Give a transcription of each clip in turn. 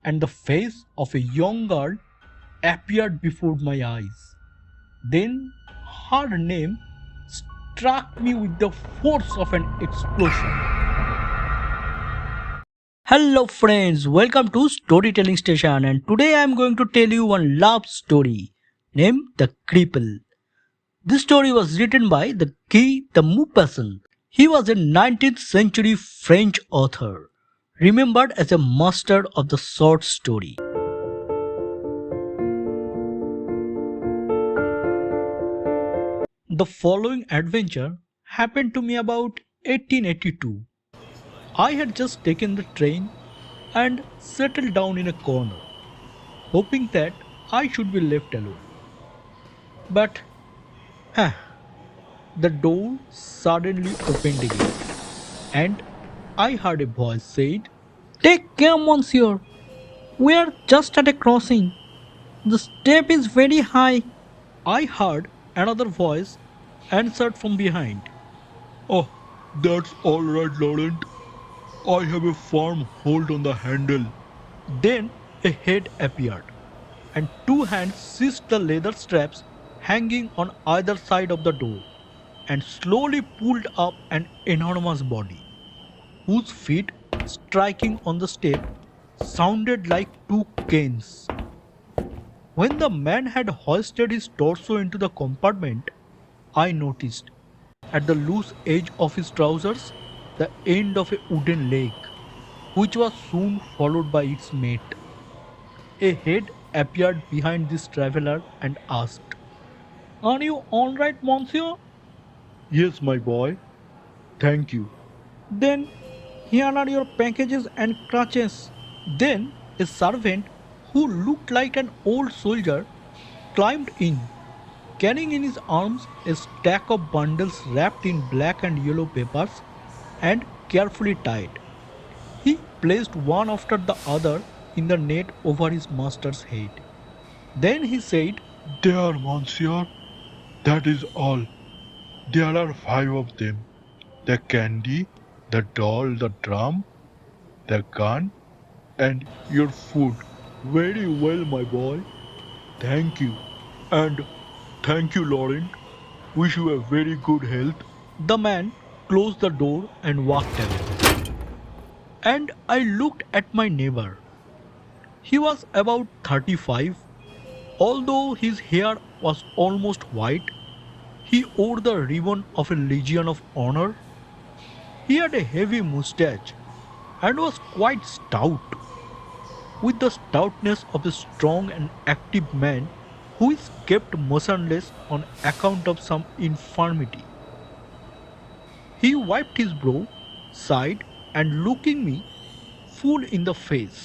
and the face of a young girl appeared before my eyes. Then her name struck me with the force of an explosion. Hello friends, welcome to Storytelling Station, and today I am going to tell you one love story named The Cripple. This story was written by the Guy de Maupassant. He was a 19th century French author, remembered as a master of the short story. The following adventure happened to me about 1882. I had just taken the train and settled down in a corner, hoping that I should be left alone. But the door suddenly opened again, and I heard a voice said, "Take care, monsieur. We are just at a crossing. The step is very high." I heard another voice answered from behind. "Oh, that's all right, Laurent. I have a firm hold on the handle." Then a head appeared, and two hands seized the leather straps hanging on either side of the door and slowly pulled up an enormous body, whose feet striking on the step sounded like two canes. When the man had hoisted his torso into the compartment, I noticed, at the loose edge of his trousers, the end of a wooden leg, which was soon followed by its mate. A head appeared behind this traveler and asked, "Are you all right, monsieur?" "Yes, my boy. Thank you." "Then here are your packages and crutches." Then a servant who looked like an old soldier climbed in, carrying in his arms a stack of bundles wrapped in black and yellow papers and carefully tied. He placed one after the other in the net over his master's head. Then he said, "There, monsieur, that is all. There are five of them: the candy, the doll, the drum, the gun, and your food." "Very well, my boy. Thank you. And thank you, Laurent. Wish you a very good health." The man closed the door and walked away. And I looked at my neighbor. He was about 35. Although his hair was almost white, he wore the ribbon of a Legion of Honor. He had a heavy mustache and was quite stout, with the stoutness of a strong and active man who is kept motionless on account of some infirmity. He wiped his brow, sighed, and looking me full in the face.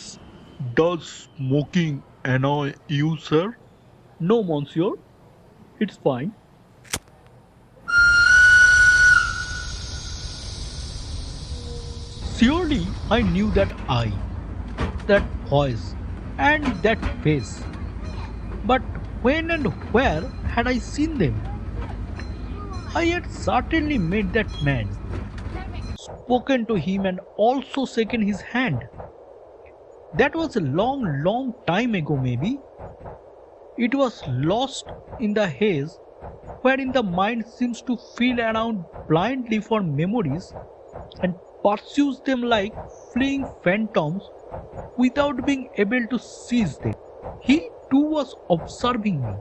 "Does smoking annoy you, sir?" "No, monsieur. It's fine." Surely I knew that eye, that voice, and that face. But when and where had I seen them? I had certainly met that man, spoken to him, and also shaken his hand. That was a long, long time ago, maybe. It was lost in the haze wherein the mind seems to feel around blindly for memories and pursues them like fleeing phantoms without being able to seize them. He too was observing me,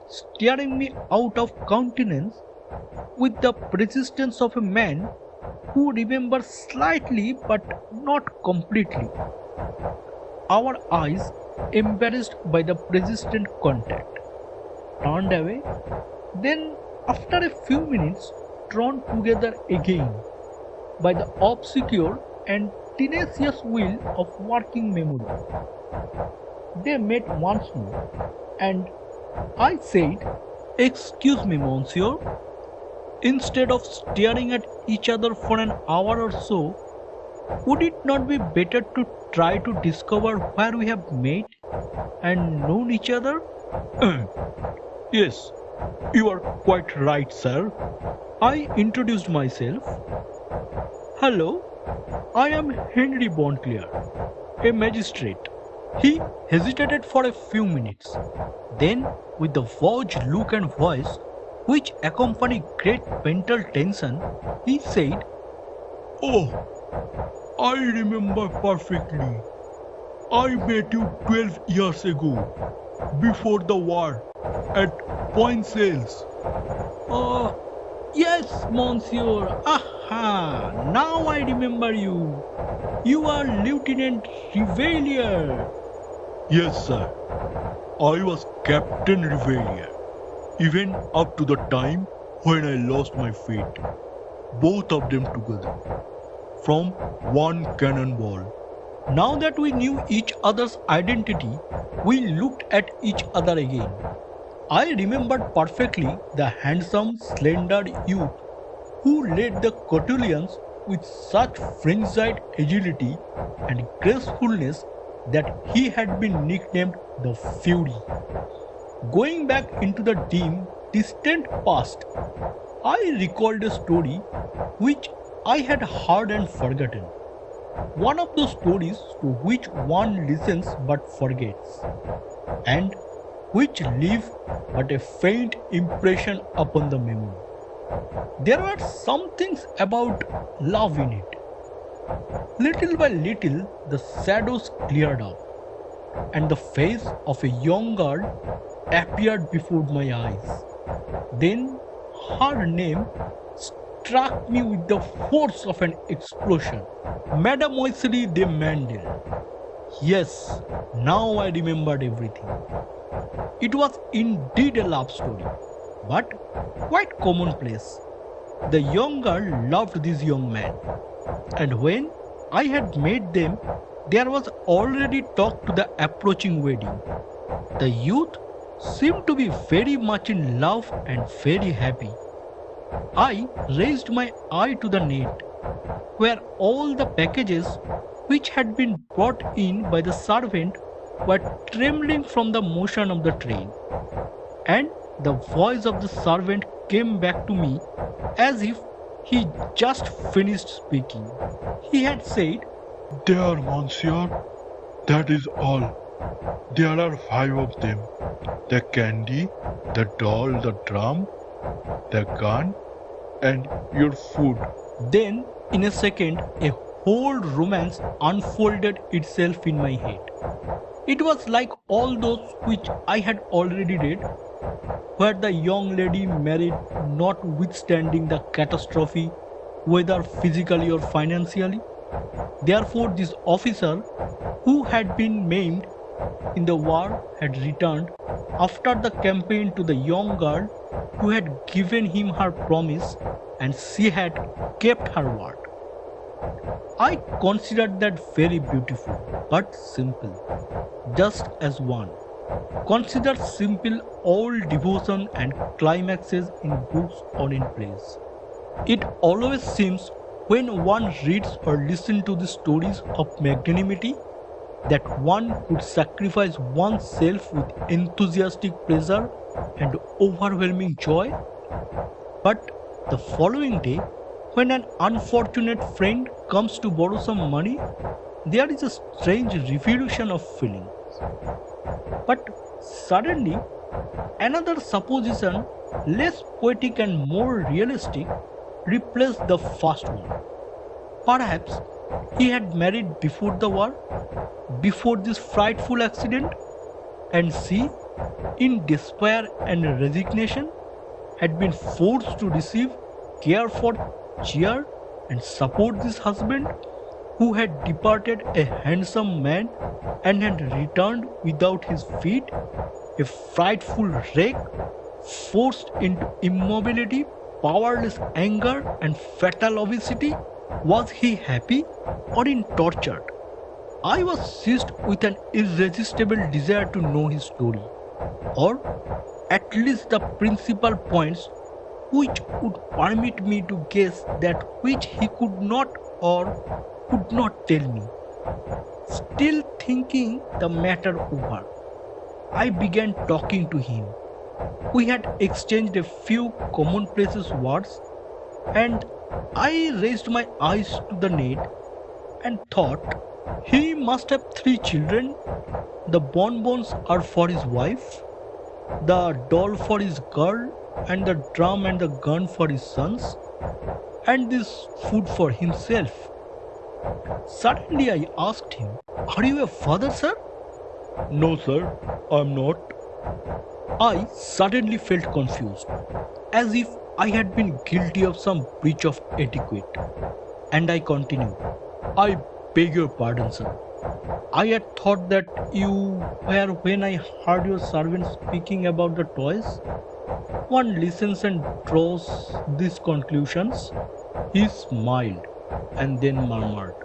staring me out of countenance with the persistence of a man who remembers slightly but not completely. Our eyes, embarrassed by the persistent contact, turned away, then after a few minutes drawn together again by the obscure and tenacious will of working memory. They met once more, and I said, "Excuse me, monsieur. Instead of staring at each other for an hour or so, would it not be better to try to discover where we have met and known each other?" "Yes, you are quite right, sir." I introduced myself. "Hello, I am Henry Bonclair, a magistrate. He hesitated for a few minutes. Then, with the vouch look and voice which accompanied great mental tension, he said, "Oh, I remember perfectly. I met you 12 years ago, before the war, at Point Sales." "Oh, yes, monsieur. Aha! Now I remember you. You are Lieutenant Revelier." "Yes, sir. I was Captain Revelier, even up to the time when I lost my feet. Both of them together, from one cannonball." Now that we knew each other's identity, we looked at each other again. I remembered perfectly the handsome, slender youth who led the cotillions with such frenzied agility and gracefulness that he had been nicknamed the Fury. Going back into the dim, distant past, I recalled a story which I had heard and forgotten. One of those stories to which one listens but forgets, and which leave but a faint impression upon the memory. There were some things about love in it. Little by little, the shadows cleared up, and the face of a young girl appeared before my eyes. Then her name struck me with the force of an explosion. Mademoiselle de Mandel. Yes, now I remembered everything. It was indeed a love story, but quite commonplace. The young girl loved this young man, and when I had met them, there was already talk to the approaching wedding. The youth seemed to be very much in love and very happy. I raised my eye to the net, where all the packages which had been brought in by the servant were trembling from the motion of the train, and the voice of the servant came back to me as if he just finished speaking. He had said, "There, monsieur, that is all. There are 5 of them. The candy, the doll, the drum, the gun, and your food." Then, in a second, a whole romance unfolded itself in my head. It was like all those which I had already read, where the young lady married notwithstanding the catastrophe, whether physically or financially. Therefore, this officer, who had been maimed in the war, had returned after the campaign to the young girl who had given him her promise, and she had kept her word. I considered that very beautiful but simple, just as one considers simple all devotion and climaxes in books or in plays. It always seems, when one reads or listens to the stories of magnanimity, that one could sacrifice oneself with enthusiastic pleasure and overwhelming joy. But the following day, when an unfortunate friend comes to borrow some money, there is a strange revolution of feelings. But suddenly, another supposition, less poetic and more realistic, replaced the first one. Perhaps he had married before the war, before this frightful accident, and she, in despair and resignation, had been forced to receive, care for, cheer, and support this husband who had departed a handsome man and had returned without his feet, a frightful wreck, forced into immobility, powerless anger, and fatal obesity. Was he happy or in torture? I was seized with an irresistible desire to know his story, or at least the principal points which would permit me to guess that which he could not or could not tell me. Still thinking the matter over, I began talking to him. We had exchanged a few commonplaces words, and I raised my eyes to the net and thought, He must have three children. The bonbons are for his wife, the doll for his girl, and the drum and the gun for his sons, and this food for himself. Suddenly I asked him, "Are you a father, sir?" No, sir, I'm not. I suddenly felt confused, as if I had been guilty of some breach of etiquette. And I continued, "I beg your pardon, sir. I had thought that you were when I heard your servant speaking about the toys. One listens and draws these conclusions." He smiled and then murmured,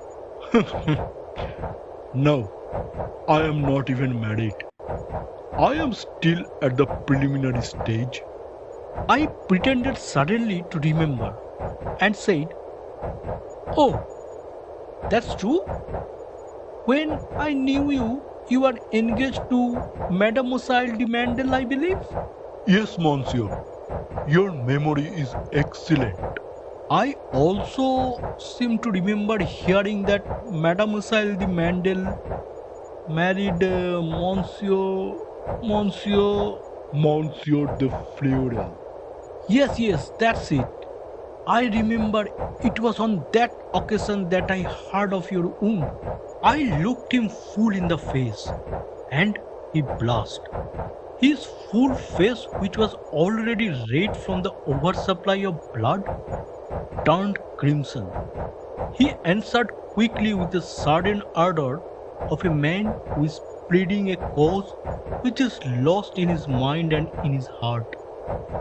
No, I am not even married. I am still at the preliminary stage. I pretended suddenly to remember and said, "Oh, that's true. When I knew you, you were engaged to Mademoiselle de Mandel, I believe." Yes, monsieur, your memory is excellent. I also seem to remember hearing that Mademoiselle de Mandel married Monsieur. Monsieur de Fleurel. Yes, that's it. I remember it was on that occasion that I heard of your wound. I looked him full in the face and he blushed. His full face, which was already red from the oversupply of blood, turned crimson. He answered quickly with the sudden ardor of a man who is pleading a cause which is lost in his mind and in his heart,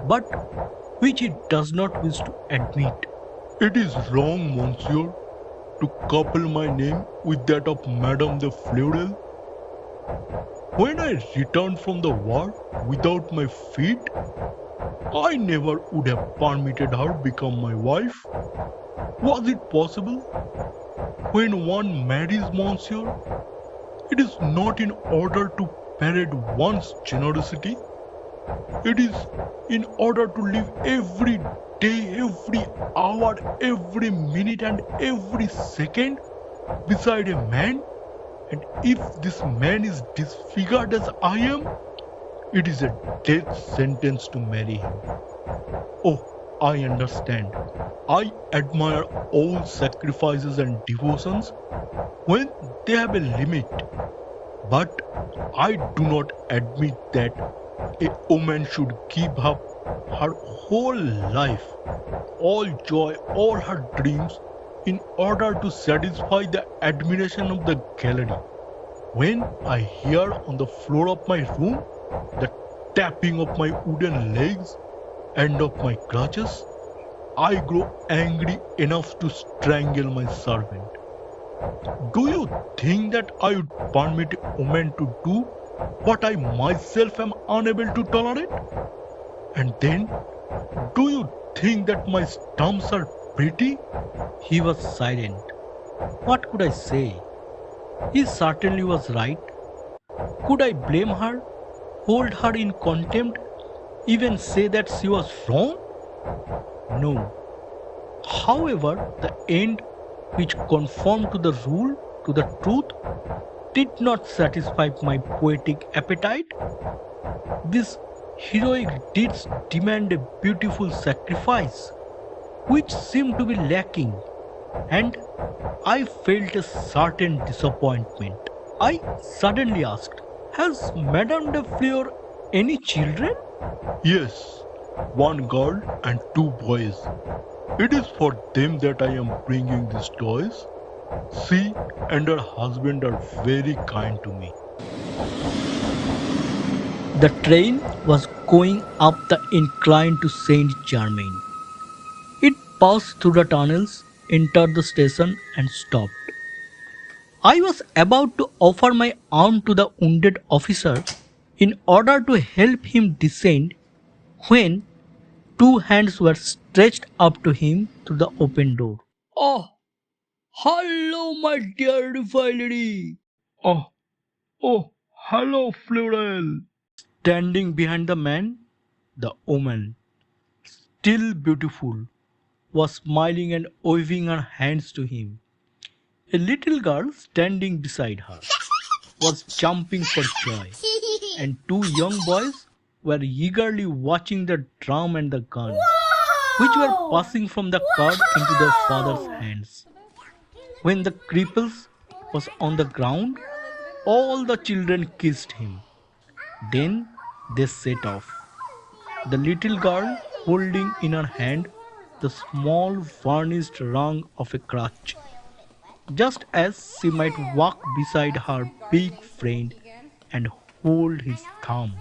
but which he does not wish to admit. It is wrong, monsieur, to couple my name with that of Madame de Fleurel. When I returned from the war without my feet, I never would have permitted her become my wife. Was it possible? When one marries, monsieur, it is not in order to parade one's generosity. It is in order to live every day, every hour, every minute, and every second beside a man. And if this man is disfigured as I am, it is a death sentence to marry him. Oh, I understand. I admire all sacrifices and devotions when they have a limit. But I do not admit that a woman should give up her whole life, all joy, all her dreams, in order to satisfy the admiration of the gallery. When I hear on the floor of my room the tapping of my wooden legs and of my crutches, I grow angry enough to strangle my servant. Do you think that I would permit a woman to do what I myself am unable to tolerate? And then, do you think that my stumps are pretty? He was silent. What could I say? He certainly was right. Could I blame her, hold her in contempt, even say that she was wrong? No. However, the end which conformed to the rule, to the truth, did not satisfy my poetic appetite. These heroic deeds demand a beautiful sacrifice, which seemed to be lacking, and I felt a certain disappointment. I suddenly asked, "Has Madame de Fleur any children?" Yes, one girl and two boys. It is for them that I am bringing these toys. She and her husband are very kind to me. The train was going up the incline to Saint Germain. It passed through the tunnels, entered the station, and stopped. I was about to offer my arm to the wounded officer in order to help him descend when two hands were stretched up to him through the open door. "Oh, hello, my dear refinery!" Oh, oh, hello, Fleurel. Standing behind the man, the woman, still beautiful, was smiling and waving her hands to him. A little girl standing beside her was jumping for joy, and two young boys were eagerly watching the drum and the gun, which were passing from the cart into their father's hands. When the cripples was on the ground, all the children kissed him. Then they set off. The little girl holding in her hand the small varnished rung of a crutch, just as she might walk beside her big friend and hold his thumb.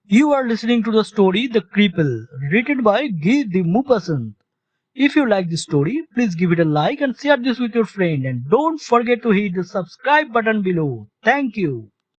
You are listening to the story The Cripple, written by Guy de Maupassant. If you like this story, please give it a like and share this with your friend, and don't forget to hit the subscribe button below. Thank you.